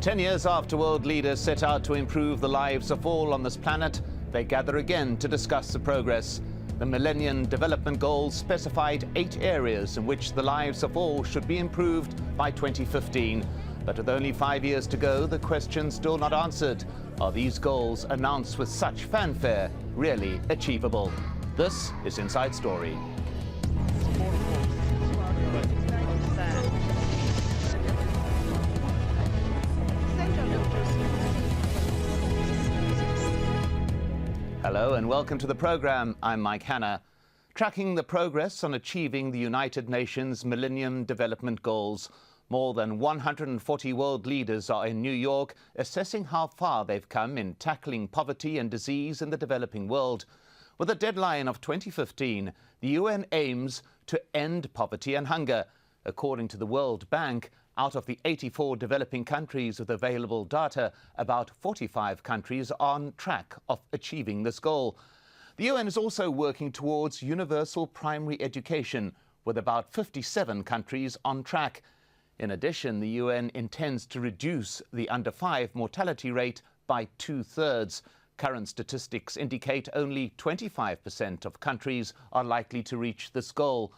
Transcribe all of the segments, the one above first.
10 years after world leaders set out to improve the lives of all on this planet, they gather again to discuss the progress. The Millennium Development Goals specified 8 areas in which the lives of all should be improved by 2015. But with only 5 years to go, the question's still not answered. Are these goals announced with such fanfare really achievable? This is Inside Story. Hello and welcome to the program. I'm Mike Hanna. Tracking the progress on achieving the United Nations Millennium Development Goals. More than 140 world leaders are in New York assessing how far they've come in tackling poverty and disease in the developing world. With a deadline of 2015, the UN aims to end poverty and hunger. According to the World Bank, out of the 84 developing countries with available data, about 45 countries are on track of achieving this goal. The UN is also working towards universal primary education, with about 57 countries on track. In addition, the UN intends to reduce the under-5 mortality rate by 2/3. Current statistics indicate only 25% of countries are likely to reach this goal.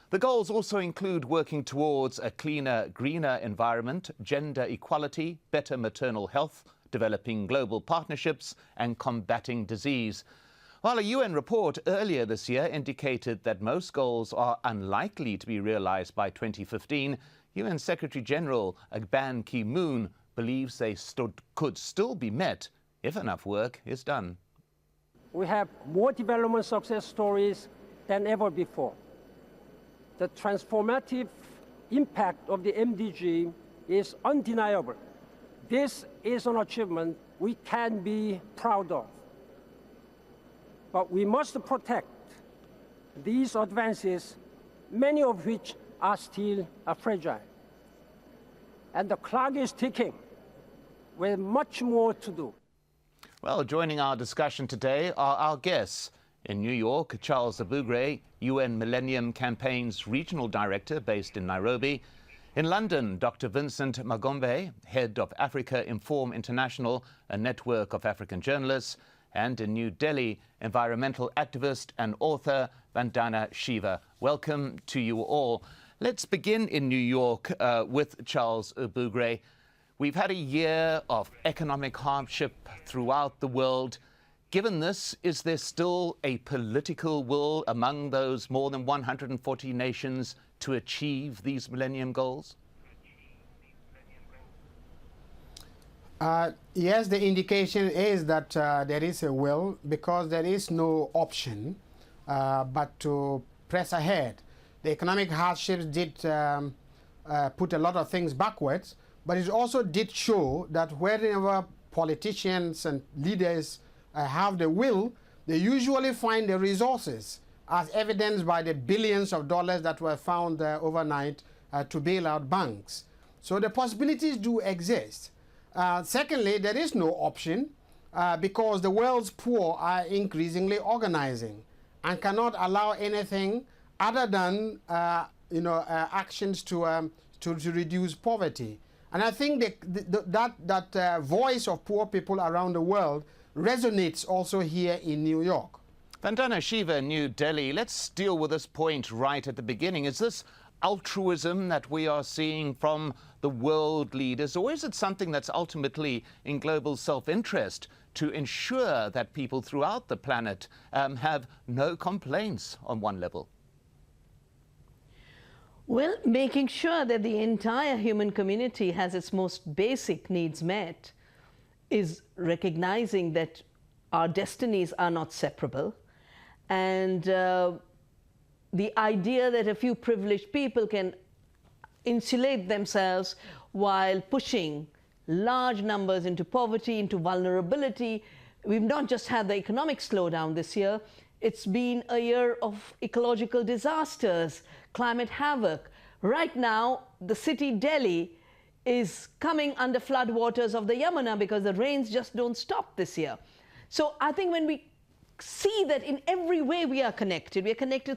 The goals also include working towards a cleaner, greener environment, gender equality, better maternal health, developing global partnerships, and combating disease. While a UN report earlier this year indicated that most goals are unlikely to be realized by 2015, UN Secretary-General Ban Ki-moon believes they could still be met if enough work is done. We have more development success stories than ever before. The transformative impact of the MDG is undeniable. This is an achievement we can be proud of. But we must protect these advances, many of which are still fragile. And the clock is ticking, with much more to do. Well, joining our discussion today are our guests. In New York, Charles Abugre, UN Millennium Campaign's Regional Director based in Nairobi. In London, Dr. Vincent Magombe, Head of Africa Inform International, a network of African journalists. And in New Delhi, environmental activist and author Vandana Shiva. Welcome to you all. Let's begin in New York with Charles Abugre. We've had a year of economic hardship throughout the world. Given this, is there still a political will among those more than 140 nations to achieve these Millennium Goals? Yes, the indication is that there is a will, because there is no option but to press ahead. The economic hardships did put a lot of things backwards, but it also did show that wherever politicians and leaders have the will, they usually find the resources, as evidenced by the billions of dollars that were found overnight to bail out banks. So the possibilities do exist. Secondly, there is no option because the world's poor are increasingly organizing and cannot allow anything other than actions to reduce poverty. And I think that voice of poor people around the world resonates also here in New York. Vandana Shiva, New Delhi, let's deal with this point right at the beginning. Is this altruism that we are seeing from the world leaders, or is it something that's ultimately in global self-interest to ensure that people throughout the planet have no complaints on one level? Well, making sure that the entire human community has its most basic needs met is recognizing that our destinies are not separable, and the idea that a few privileged people can insulate themselves while pushing large numbers into poverty, into vulnerability. We've not just had the economic slowdown this year, it's been a year of ecological disasters, climate havoc. Right now, the city Delhi is coming under floodwaters of the Yamuna because the rains just don't stop this year. So I think when we see that in every way we are connected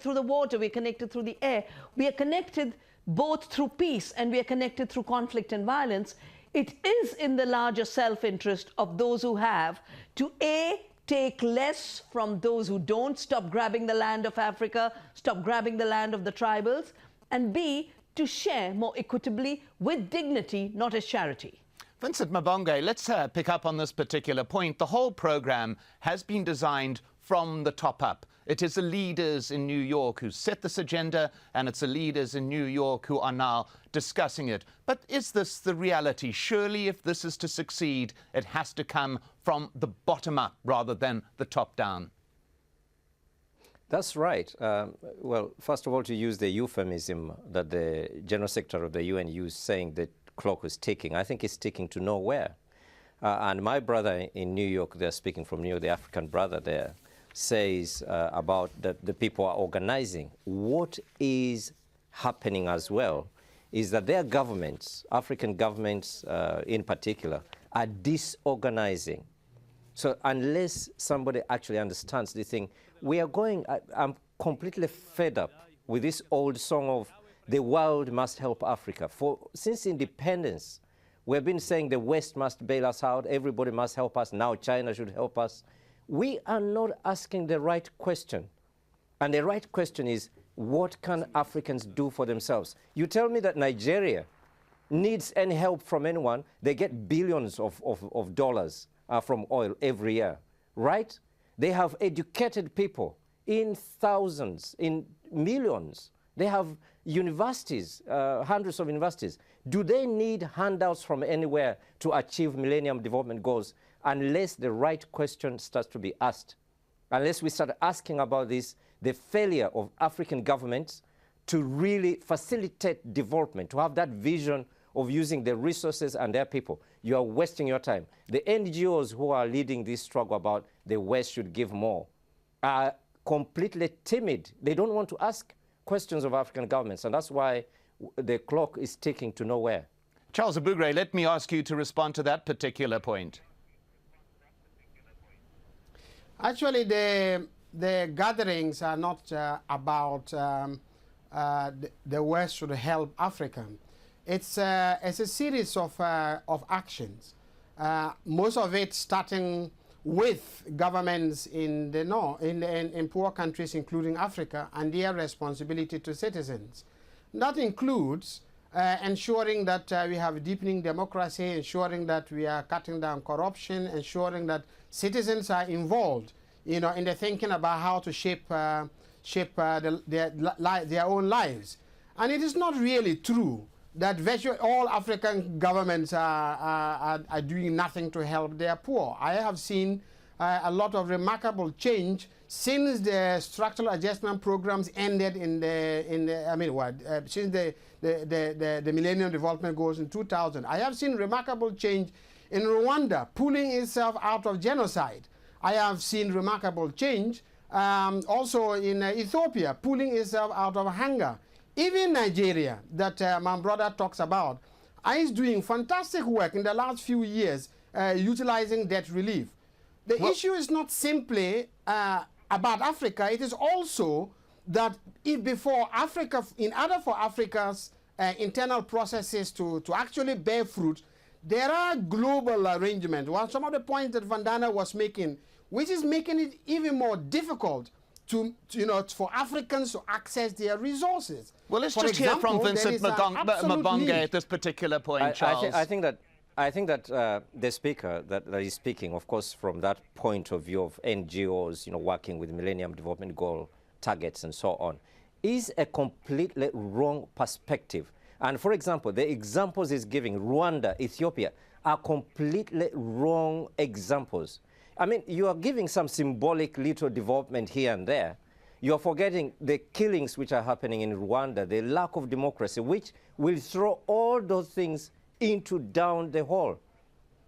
through the water, we are connected through the air, we are connected both through peace and we are connected through conflict and violence, it is in the larger self-interest of those who have to A, take less from those who don't, stop grabbing the land of Africa, stop grabbing the land of the tribals, and B, to share more equitably with dignity, not as charity. Vincent Mabonge, let's pick up on this particular point. The whole program has been designed from the top up. It is the leaders in New York who set this agenda, and it's the leaders in New York who are now discussing it. But is this the reality? Surely, if this is to succeed, it has to come from the bottom up rather than the top down. That's right. Well, first of all, to use the euphemism that the General Secretary of the UN used, saying the clock is ticking, I think it's ticking to nowhere. And my brother in New York, they're speaking from New York, the African brother there, says about the people are organizing. What is happening as well is that their governments, African governments in particular, are disorganizing. So unless somebody actually understands the thing, we are going, I'm completely fed up with this old song of the world must help Africa. Since independence, we've been saying the West must bail us out, everybody must help us, now China should help us. We are not asking the right question. And the right question is, what can Africans do for themselves? You tell me that Nigeria needs any help from anyone, they get billions of dollars from oil every year, right? They have educated people in thousands, in millions. They have universities, hundreds of universities. Do they need handouts from anywhere to achieve Millennium Development Goals unless the right question starts to be asked? Unless we start asking about this, the failure of African governments to really facilitate development, to have that vision of using the resources and their people. You are wasting your time. The NGOs who are leading this struggle about the West should give more are completely timid. They don't want to ask questions of African governments, and that's why the clock is ticking to nowhere. Charles Abugre, let me ask you to respond to that particular point. Actually, the gatherings are not about the West should help Africa. It's a series of actions. Most of it starting with governments in the north, in poor countries, including Africa, and their responsibility to citizens. That includes ensuring that we have deepening democracy, ensuring that we are cutting down corruption, ensuring that citizens are involved, in the thinking about how to shape their own lives. And it is not really true that virtually all African governments are doing nothing to help their poor. I have seen a lot of remarkable change since the structural adjustment programs ended since the Millennium Development Goals in 2000. I have seen remarkable change in Rwanda, pulling itself out of genocide. I have seen remarkable change also in Ethiopia, pulling itself out of hunger. Even Nigeria, that my brother talks about, is doing fantastic work in the last few years utilizing debt relief. The issue is not simply about Africa, it is also that if before Africa, in order for Africa's internal processes to actually bear fruit, there are global arrangements. Well, some of the points that Vandana was making, which is making it even more difficult for Africans to access their resources. Well, let's just hear from Vincent Mabonge at this particular point, Charles. I think that the speaker that is speaking, of course, from that point of view of NGOs, working with Millennium Development Goal targets and so on, is a completely wrong perspective. And for example, the examples he's giving, Rwanda, Ethiopia, are completely wrong examples. I mean, you are giving some symbolic little development here and there. You're forgetting the killings which are happening in Rwanda, the lack of democracy, which will throw all those things into down the hole.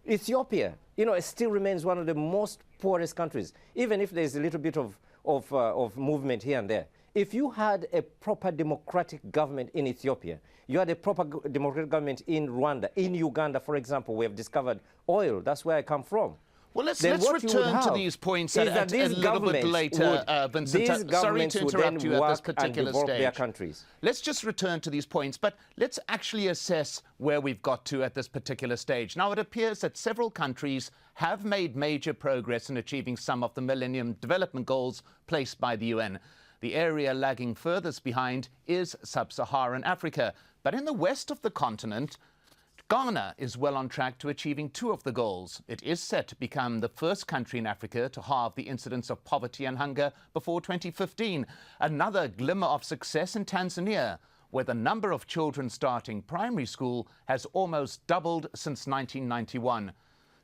Ethiopia, it still remains one of the most poorest countries, even if there's a little bit of movement here and there. If you had a proper democratic government in Ethiopia, you had a proper democratic government in Rwanda, in Uganda, for example, we have discovered oil. That's where I come from. Well, let's then what you would return to have these points is at that a these little bit governments later, would- Vincent. these Sorry governments to would interrupt then you at this work and particular develop stage. their countries. Let's just return to these points, but let's actually assess where we've got to at this particular stage. Now, it appears that several countries have made major progress in achieving some of the Millennium Development Goals placed by the UN. The area lagging furthest behind is sub-Saharan Africa. But in the west of the continent, Ghana is well on track to achieving 2 of the goals. It is set to become the first country in Africa to halve the incidence of poverty and hunger before 2015. Another glimmer of success in Tanzania, where the number of children starting primary school has almost doubled since 1991.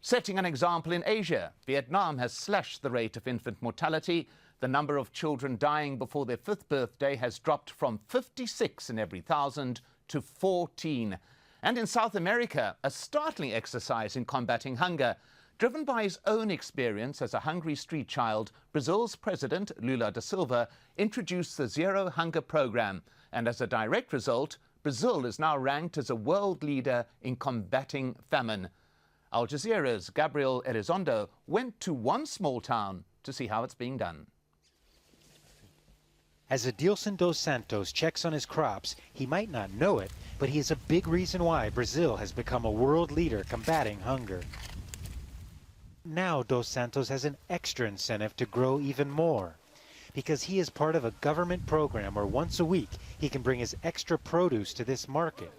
Setting an example in Asia, Vietnam has slashed the rate of infant mortality. The number of children dying before their 5th birthday has dropped from 56 in every 1,000 to 14. And in South America, a startling exercise in combating hunger. Driven by his own experience as a hungry street child, Brazil's President Lula da Silva introduced the Zero Hunger Program. And as a direct result, Brazil is now ranked as a world leader in combating famine. Al Jazeera's Gabriel Elizondo went to one small town to see how it's being done. As Adilson dos Santos checks on his crops, he might not know it, but he is a big reason why Brazil has become a world leader combating hunger. Now Dos Santos has an extra incentive to grow even more, because he is part of a government program where once a week he can bring his extra produce to this market.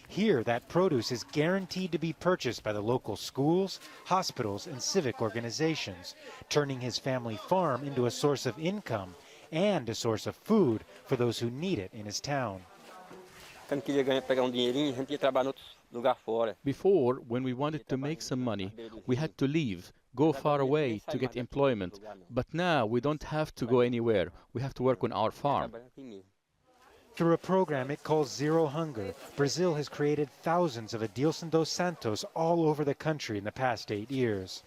Here, that produce is guaranteed to be purchased by the local schools, hospitals, and civic organizations, turning his family farm into a source of income and a source of food for those who need it in his town. Before, when we wanted to make some money, we had to leave, go far away to get employment. But now we don't have to go anywhere. We have to work on our farm. Through a program it calls Zero Hunger, Brazil has created thousands of Adilson dos Santos all over the country in the past 8 years.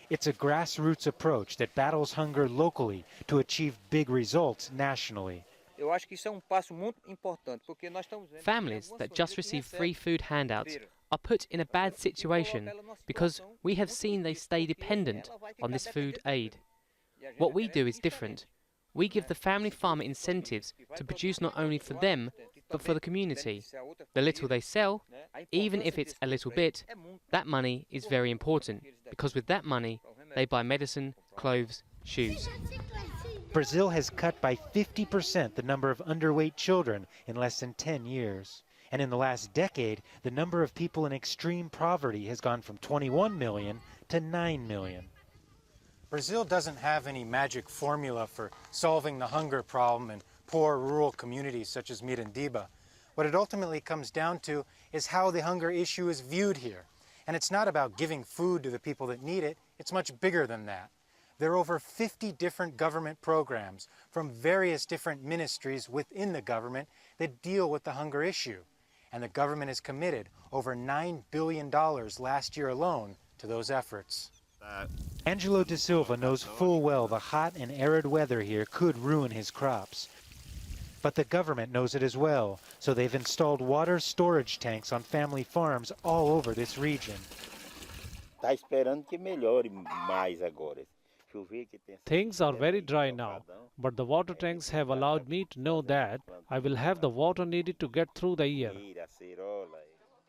It's a grassroots approach that battles hunger locally to achieve big results nationally. Families that just receive free food handouts are put in a bad situation because we have seen they stay dependent on this food aid. What we do is different. We give the family farmer incentives to produce not only for them, but for the community. The little they sell, even if it's a little bit, that money is very important, because with that money, they buy medicine, clothes, shoes. Brazil has cut by 50% the number of underweight children in less than 10 years. And in the last decade, the number of people in extreme poverty has gone from 21 million to 9 million. Brazil doesn't have any magic formula for solving the hunger problem in poor rural communities such as Mirandiba. What it ultimately comes down to is how the hunger issue is viewed here. And it's not about giving food to the people that need it, it's much bigger than that. There are over 50 different government programs from various different ministries within the government that deal with the hunger issue. And the government has committed over $9 billion last year alone to those efforts. Angelo da Silva knows full well the hot and arid weather here could ruin his crops. But the government knows it as well, so they've installed water storage tanks on family farms all over this region. Things are very dry now, but the water tanks have allowed me to know that I will have the water needed to get through the year.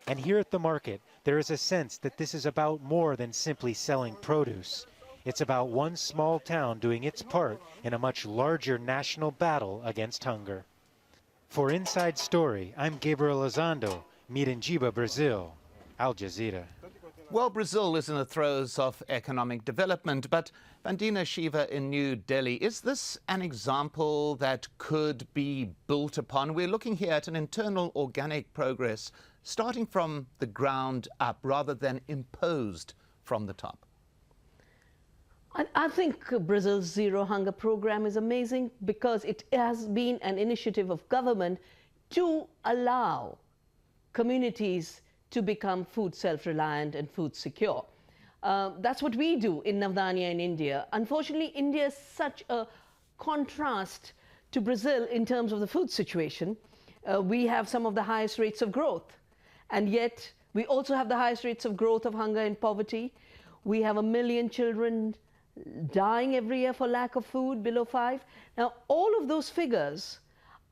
And here at the market, there is a sense that this is about more than simply selling produce. It's about one small town doing its part in a much larger national battle against hunger. For Inside Story, I'm Gabriel Elizondo, Mirandiba, Brazil, Al Jazeera. Well, Brazil is in the throes of economic development, but Vandina Shiva in New Delhi, is this an example that could be built upon? We're looking here at an internal organic progress starting from the ground up rather than imposed from the top. I think Brazil's Zero Hunger program is amazing because it has been an initiative of government to allow communities to become food self-reliant and food secure. That's what we do in Navdanya in India. Unfortunately, India is such a contrast to Brazil in terms of the food situation. We have some of the highest rates of growth, and yet we also have the highest rates of growth of hunger and poverty. We have 1 million children dying every year for lack of food below 5. Now, all of those figures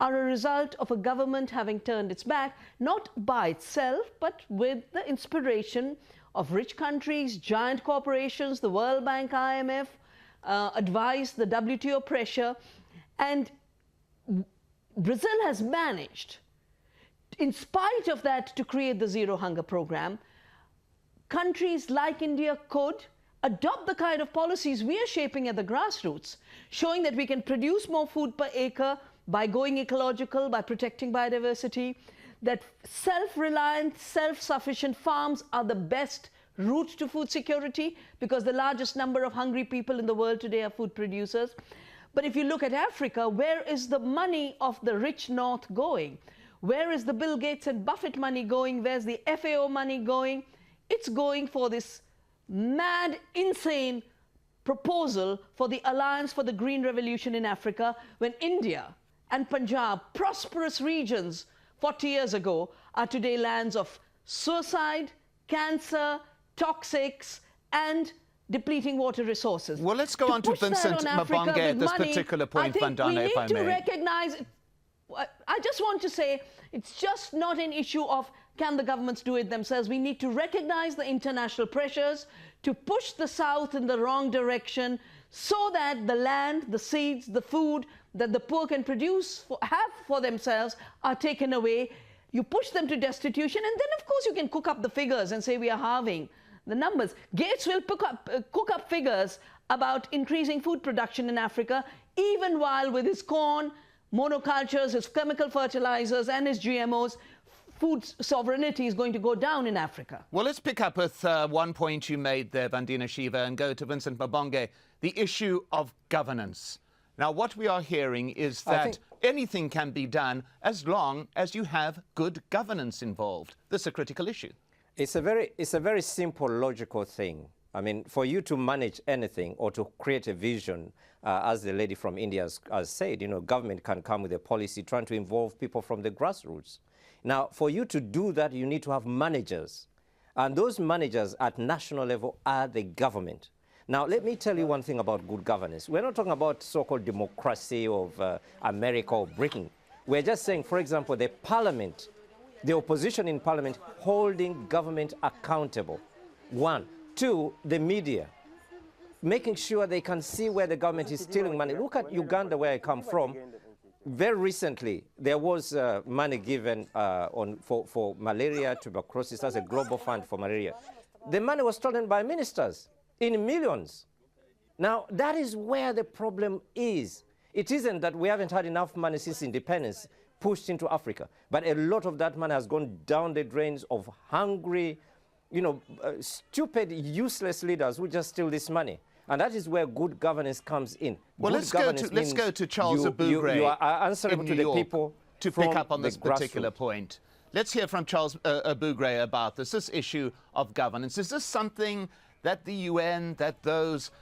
are a result of a government having turned its back, not by itself, but with the inspiration of rich countries, giant corporations, the World Bank, IMF, advice, the WTO pressure. And Brazil has managed, in spite of that, to create the Zero Hunger program. Countries like India could adopt the kind of policies we are shaping at the grassroots, showing that we can produce more food per acre by going ecological, by protecting biodiversity, that self-reliant, self-sufficient farms are the best route to food security, because the largest number of hungry people in the world today are food producers. But if you look at Africa, where is the money of the rich North going? Where is the Bill Gates and Buffett money going? Where's the FAO money going? It's going for this mad, insane proposal for the Alliance for the Green Revolution in Africa, when India and Punjab, prosperous regions 40 years ago, are today lands of suicide, cancer, toxics, and depleting water resources. Well, let's go on to Vincent Mabonge at this particular point, Vandana, if I may. I think we need to recognize, I just want to say, it's just not an issue of can the governments do it themselves. We need to recognize the international pressures to push the South in the wrong direction, so that the land, the seeds, the food that the poor can produce, have for themselves, are taken away. You push them to destitution, and then of course you can cook up the figures and say we are halving the numbers. Gates will cook up figures about increasing food production in Africa, even while with his corn, monocultures, his chemical fertilizers, and his GMOs, food sovereignty is going to go down in Africa. Well, let's pick up with one point you made there, Vandana Shiva, and go to Vincent Mabonge, the issue of governance. Now, what we are hearing is that anything can be done as long as you have good governance involved. This is a critical issue. It's a very simple, logical thing. I mean, for you to manage anything or to create a vision, as the lady from India has said, you know, government can come with a policy trying to involve people from the grassroots. Now, for you to do that, you need to have managers. And those managers at national level are the government. Now, let me tell you one thing about good governance. We're not talking about so-called democracy of America or Britain. We're just saying, for example, the parliament, the opposition in parliament holding government accountable. 1. 2, the media, making sure they can see where the government is stealing money. Look at Uganda, where I come from. Very recently, there was money given for malaria, tuberculosis, as a global fund for malaria. The money was stolen by ministers in millions. Now, that is where the problem is. It isn't that we haven't had enough money since independence pushed into Africa, but a lot of that money has gone down the drains of hungry, you know, stupid, useless leaders who just steal this money. And that is where good governance comes in. Well, let's go to Charles Abugre. You are answerable to the people to pick up on this particular point. Let's hear from Charles Abugre about this issue of governance. Is this something that the UN, that those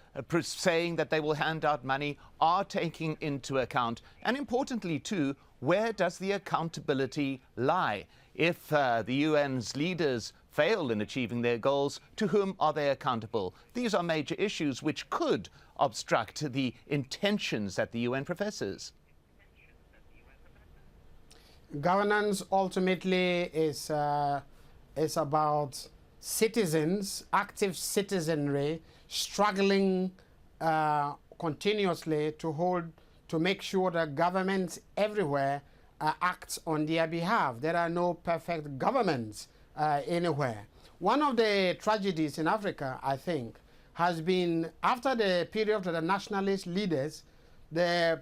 saying that they will hand out money, are taking into account? And importantly, too, where does the accountability lie? If the UN's leaders fail in achieving their goals, to whom are they accountable? These are major issues which could obstruct the intentions that the UN professes. Governance ultimately is about citizens, active citizenry, struggling continuously to make sure that governments everywhere act on their behalf. There are no perfect governments anywhere. One of the tragedies in Africa, I think, has been after the period of the nationalist leaders, the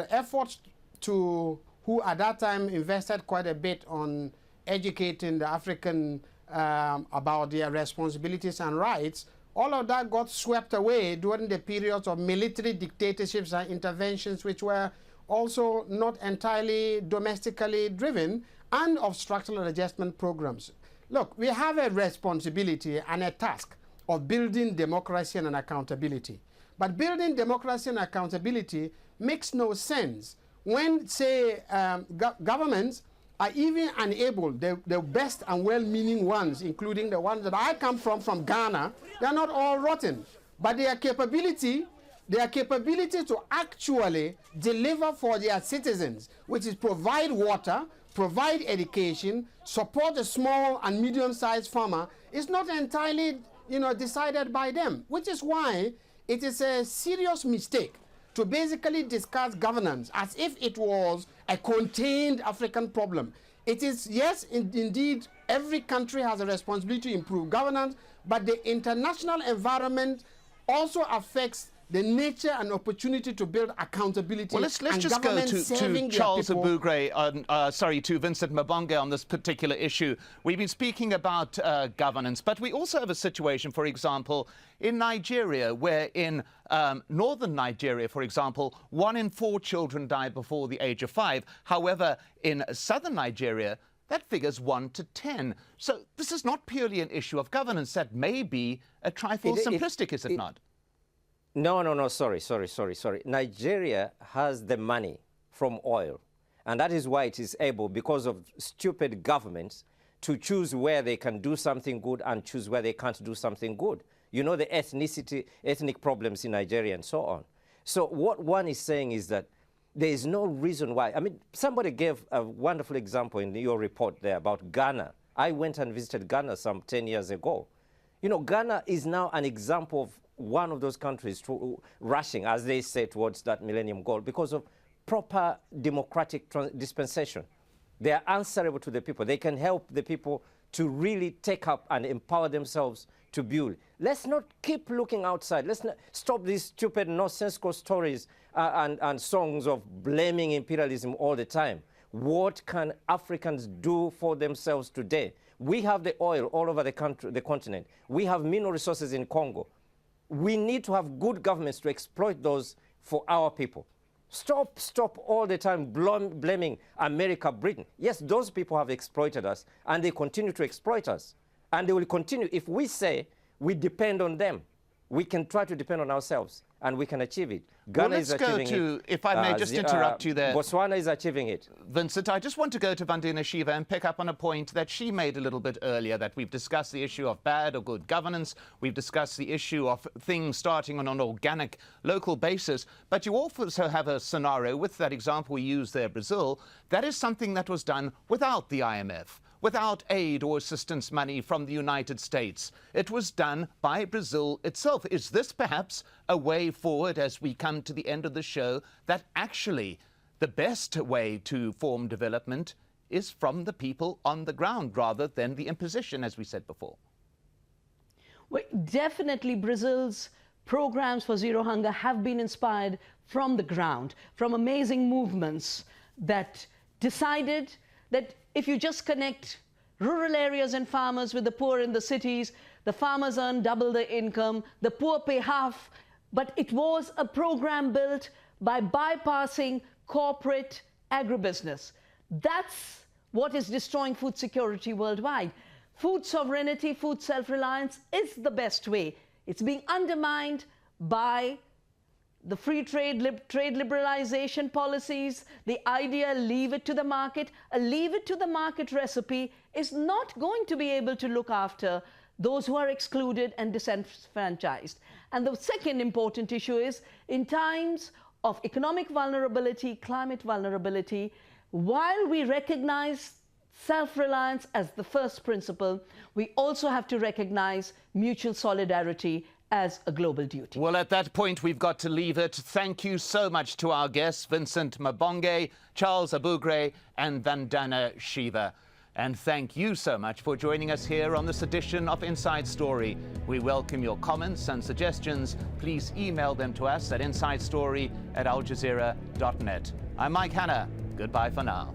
efforts to who at that time invested quite a bit on educating the African about their responsibilities and rights. All of that got swept away during the periods of military dictatorships and interventions, which were also not entirely domestically driven, and of structural adjustment programs. Look, we have a responsibility and a task of building democracy and accountability. But building democracy and accountability makes no sense when, say, governments are even unable, the best and well-meaning ones, including the ones that I come from Ghana, they're not all rotten, but their capability to actually deliver for their citizens, which is provide water, provide education, support a small and medium-sized farmer, is not entirely, decided by them, which is why it is a serious mistake to basically discuss governance as if it was a contained African problem. It is, yes, indeed, every country has a responsibility to improve governance, but the international environment also affects the nature and opportunity to build accountability. Well, let's just go to Charles Abugre, to Vincent Mabonge on this particular issue. We've been speaking about governance, but we also have a situation, for example, in Nigeria, where in northern Nigeria, for example, 1 in 4 children die before the age of 5. However, in southern Nigeria, that figure's 1 to 10. So this is not purely an issue of governance. That may be a trifle simplistic, is it not? No, sorry. Nigeria has the money from oil, and that is why it is able, because of stupid governments, to choose where they can do something good and choose where they can't do something good. You know, the ethnic problems in Nigeria and so on. So what one is saying is that there is no reason why. I mean, somebody gave a wonderful example in your report there about Ghana. I went and visited Ghana some 10 years ago. You know, Ghana is now an example of one of those countries rushing, as they say, towards that Millennium goal because of proper democratic dispensation. They are answerable to the people. They can help the people to really take up and empower themselves to build. Let's not keep looking outside. Let's not stop these stupid, nonsensical stories and songs of blaming imperialism all the time. What can Africans do for themselves today? We have the oil all over the continent. We have mineral resources in Congo. We need to have good governments to exploit those for our people. Stop all the time blaming America, Britain. Yes, those people have exploited us, and they continue to exploit us. And they will continue. If we say we depend on them, we can try to depend on ourselves, and we can achieve it. Ghana is achieving it. If I may just interrupt you there. Botswana is achieving it. Vincent, I just want to go to Vandana Shiva and pick up on a point that she made a little bit earlier, that we've discussed the issue of bad or good governance. We've discussed the issue of things starting on an organic, local basis. But you also have a scenario with that example we used there, Brazil. That is something that was done without the IMF, without aid or assistance money from the United States. It was done by Brazil itself. Is this perhaps a way forward as we come to the end of the show, that actually the best way to form development is from the people on the ground rather than the imposition, as we said before? Well, definitely Brazil's programs for zero hunger have been inspired from the ground, from amazing movements that decided that if you just connect rural areas and farmers with the poor in the cities, the farmers earn double the income, the poor pay half. But it was a program built by bypassing corporate agribusiness. That's what is destroying food security worldwide. Food sovereignty, food self-reliance is the best way. It's being undermined by the free trade liberalization policies, the idea leave it to the market. A leave it to the market recipe is not going to be able to look after those who are excluded and disenfranchised. And the second important issue is, in times of economic vulnerability, climate vulnerability, while we recognize self-reliance as the first principle, we also have to recognize mutual solidarity as a global duty. Well, at that point, we've got to leave it. Thank you so much to our guests, Vincent Mabonge, Charles Abugre, and Vandana Shiva. And thank you so much for joining us here on this edition of Inside Story. We welcome your comments and suggestions. Please email them to us at insidestory@aljazeera.net. I'm Mike Hanna. Goodbye for now.